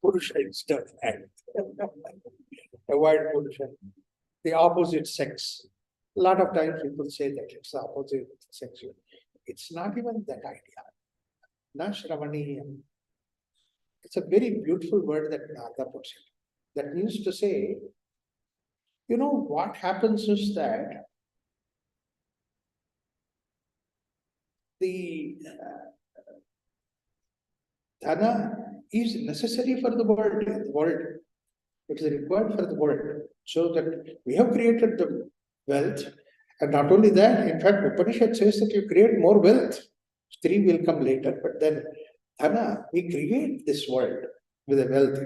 Purusha instead of man. Avoid Purusha. The opposite sex. A lot of times people say that it's the opposite sex. It's not even that idea. Na Shravaniyam. It's a very beautiful word that Narada puts it. That means to say, you know, what happens is that the Dhana is necessary for the world. It is required for the world. So that we have created the wealth. And not only that, in fact, Upanishad says that you create more wealth. Three will come later, but then Dhana, we create this world with a wealth.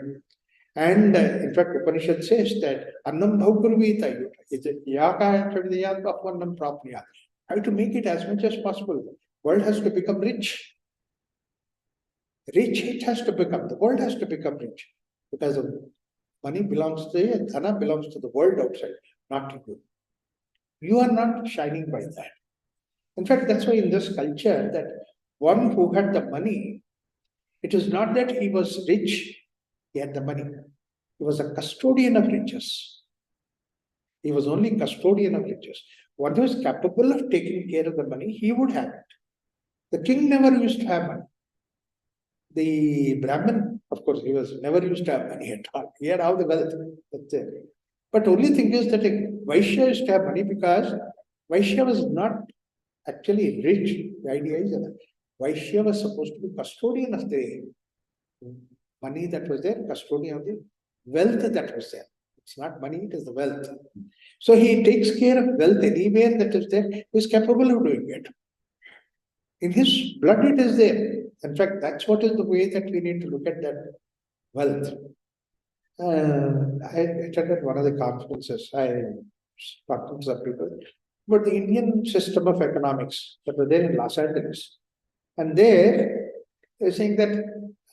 And in fact, Upanishad says that Annam Bhaukurvita, it's a Yaka Chadiyatma Prapnya. How to make it as much as possible. World has to become rich. Rich it has to become, the world has to become rich. Because the money belongs to you, Dhana belongs to the world outside, not to you. You are not shining by that. In fact, that's why in this culture that one who had the money, it is not that he was rich, he had the money. He was a custodian of riches. He was only custodian of riches. One who is capable of taking care of the money, he would have it. The king never used to have money. The Brahmin, of course, he was never used to have money at all. He had all the wealth. That's it. But only thing is that a Vaishya used to have money because Vaishya was not actually rich. The idea is that Vaishya was supposed to be custodian of the money that was there, custodian of the wealth that was there. It's not money, it is the wealth. So he takes care of wealth anywhere that is there. He is capable of doing it. In his blood it is there. In fact, that's what is the way that we need to look at that wealth. I attended one of the conferences. I talked to some people about the Indian system of economics that was there in Los Angeles. And there, they're saying that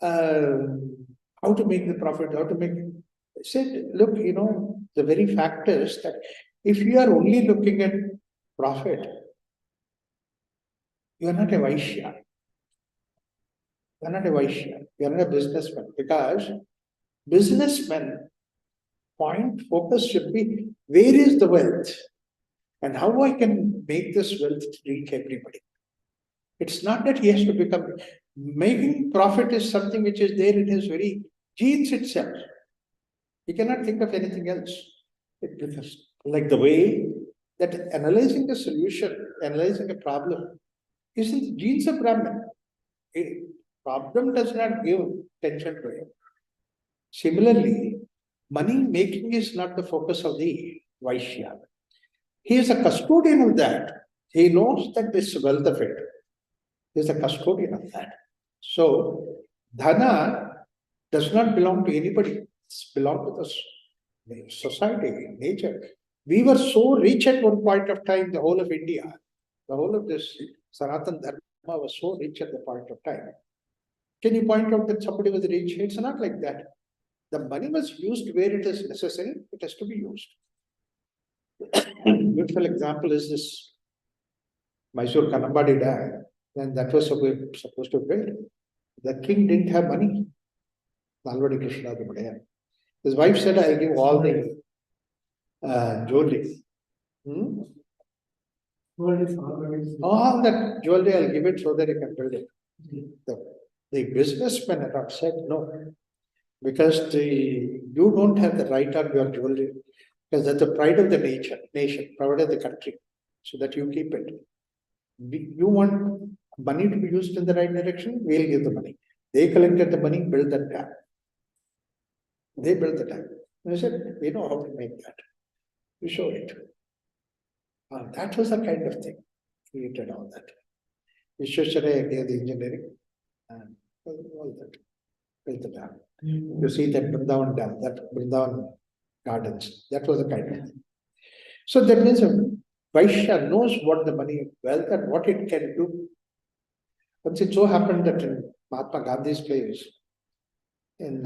how to make the profit, how to make. I said, look, the very fact is that if you are only looking at profit, you are not a Vaishya. You are not a Vaishya. You are not a businessman. Because businessmen point focus should be where is the wealth and how I can make this wealth to reach everybody. It's not that he has to become. Making profit is something which is there in his very genes itself. He cannot think of anything else. It becomes like the way that analyzing a solution, analyzing a problem is in the genes of Brahman. A problem does not give attention to him. Similarly, money making is not the focus of the Vaishya. He is a custodian of that. He knows that this wealth of it. He is a custodian of that. So, Dhana does not belong to anybody. It belongs to the society, nature. We were so rich at one point of time, the whole of India, the whole of this Sanatana Dharma was so rich at the point of time. Can you point out that somebody was rich? It's not like that. The money was used where it is necessary, it has to be used. Beautiful example is this Mysore Kanambadi Dam, and that was supposed to build. The king didn't have money. Nalvadi Krishna Dubadaya. His wife said, I'll give all the jewelry. All that jewelry, I'll give it so that you can build it. The businessmen had said no, because you don't have the right on your jewelry, because that's the pride of the nation, pride of the country, so that you keep it. You want money to be used in the right direction, we'll give the money. They collected the money, built that dam. They built the dam. And I said, we know how to make that. We show it. That was the kind of thing. Created all that. Vishwasharaya gave the engineering and all that. Built the dam. You see that Vrindavan dam, that Vrindavan gardens. That was the kind of thing. So that means Vaishya knows what the money, wealth, and what it can do. Once it so happened that in Mahatma Gandhi's place, in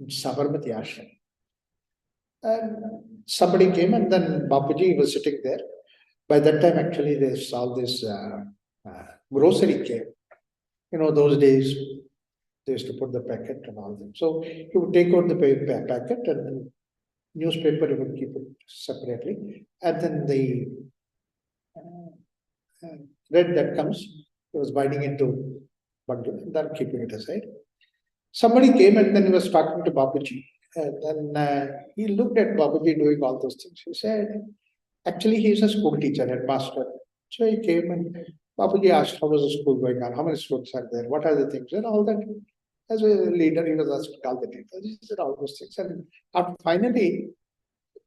Sabarmati Ashram, and somebody came and then Bapuji was sitting there. By that time, actually, they saw this grocery came. Those days, they used to put the packet and all that. So he would take out the packet and then newspaper, he would keep it separately. And then the thread that comes, he was binding into bundle and then keeping it aside. Somebody came and then he was talking to Bapuji. And then he looked at Bapuji doing all those things. He said, actually, he is a school teacher, headmaster. So he came and Bapuji asked, how was the school going on? How many students are there? What are the things? And all that. As a leader, he was asked all the details. He said all those things. And finally,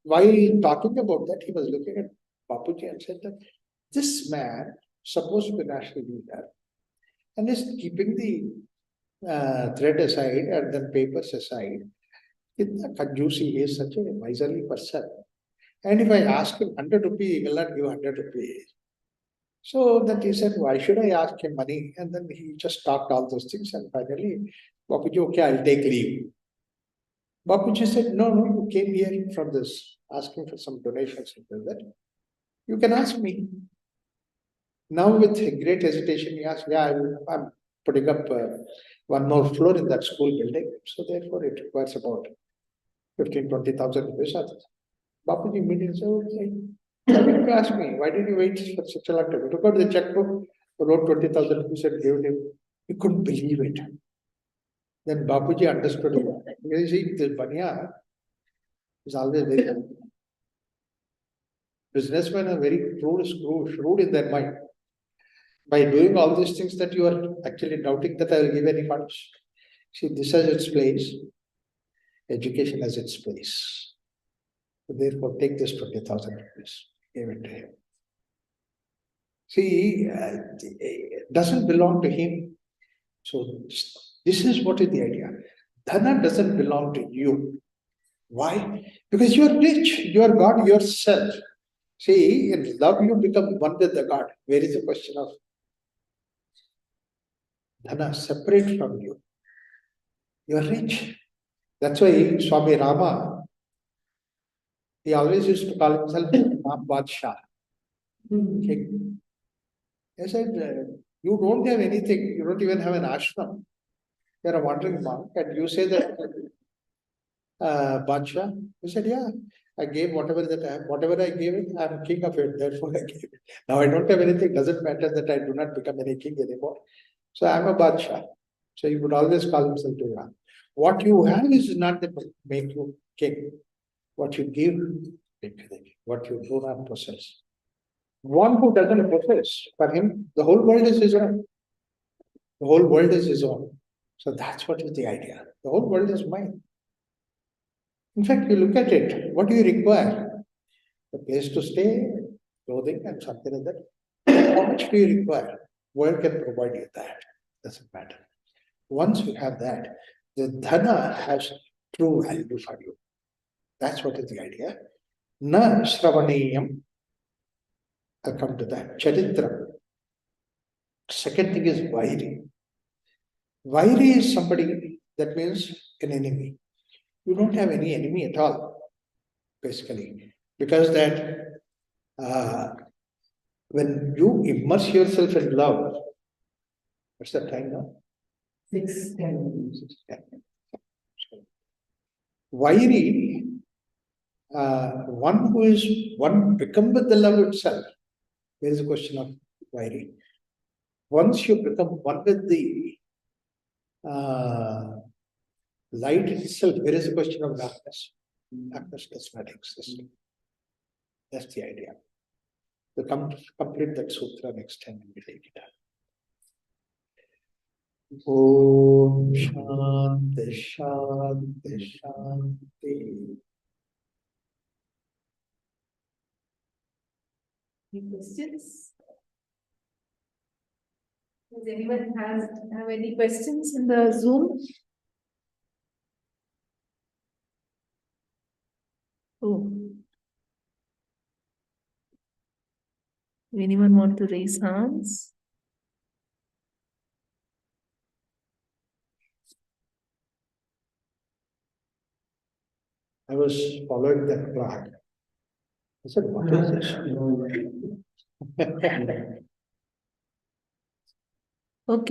while talking about that, he was looking at Bapuji and said that this man, supposed to be national leader, and is keeping the thread aside and then papers aside. Itna kanjusi, he is such a miserly person. And if I ask him 100 rupees, he will not give 100 rupees. So that he said, why should I ask him money? And then he just talked all those things. And finally, Bapuji, okay, I'll take leave. Bapuji said, no, you came here from this, asking for some donations and that. You can ask me. Now with great hesitation, he asked, yeah, I'm putting up one more floor in that school building. So therefore it requires about 15,000-20,000 rupees. Bapuji immediately said, okay. Why didn't you ask me? Why did you wait for such a long time? He took out the checkbook, wrote 20,000 rupees and gave him. He couldn't believe it. Then Bapuji understood it. You see, the Banya is always very businessmen are very shrewd in their mind. By doing all these things that you are actually doubting that I will give any funds. See, this has its place. Education has its place. So therefore, take this 20,000 rupees. Give it to him. See, it doesn't belong to him. So this is what is the idea. Dhana doesn't belong to you. Why? Because you are rich. You are God yourself. See, in love you become one with the God. Where is the question of Dhana? Separate from you. You are rich. That's why Swami Rama, he always used to call himself Ram Badshah. King. He said, you don't have anything. You don't even have an ashram. You are a wandering monk and you say that Badshah. He said, yeah, I gave whatever that I have. Whatever I gave it, I am king of it. Therefore I gave it. Now I don't have anything. Doesn't matter that I do not become any king anymore. So I am a Badshah. So he would always call himself to Ram. What you have is not that make you king. What you give, what you do not possess. One who doesn't possess, for him, the whole world is his own. The whole world is his own. So that's what is the idea. The whole world is mine. In fact, you look at it, what do you require? A place to stay, clothing, and something like that. How much do you require? World can provide you that. Doesn't matter. Once you have that, the dhana has true value for you. That's what is the idea. Na shravaneyam. I'll come to that. Charitra. Second thing is vairi. Vairi is somebody that means an enemy. You don't have any enemy at all, basically. Because that when you immerse yourself in love, what's the time now? 6:10. Vairi, one who is one become with the love itself. There is a question of vairi. Once you become one with the light itself, there is a question of darkness. Darkness does not exist. That's the idea. To complete that sutra next time we take it up. Om Shanti Shanti Shanti. Any questions? Does anyone have any questions in the Zoom? Oh. Anyone want to raise hands? I was following that clock. I said, what is this?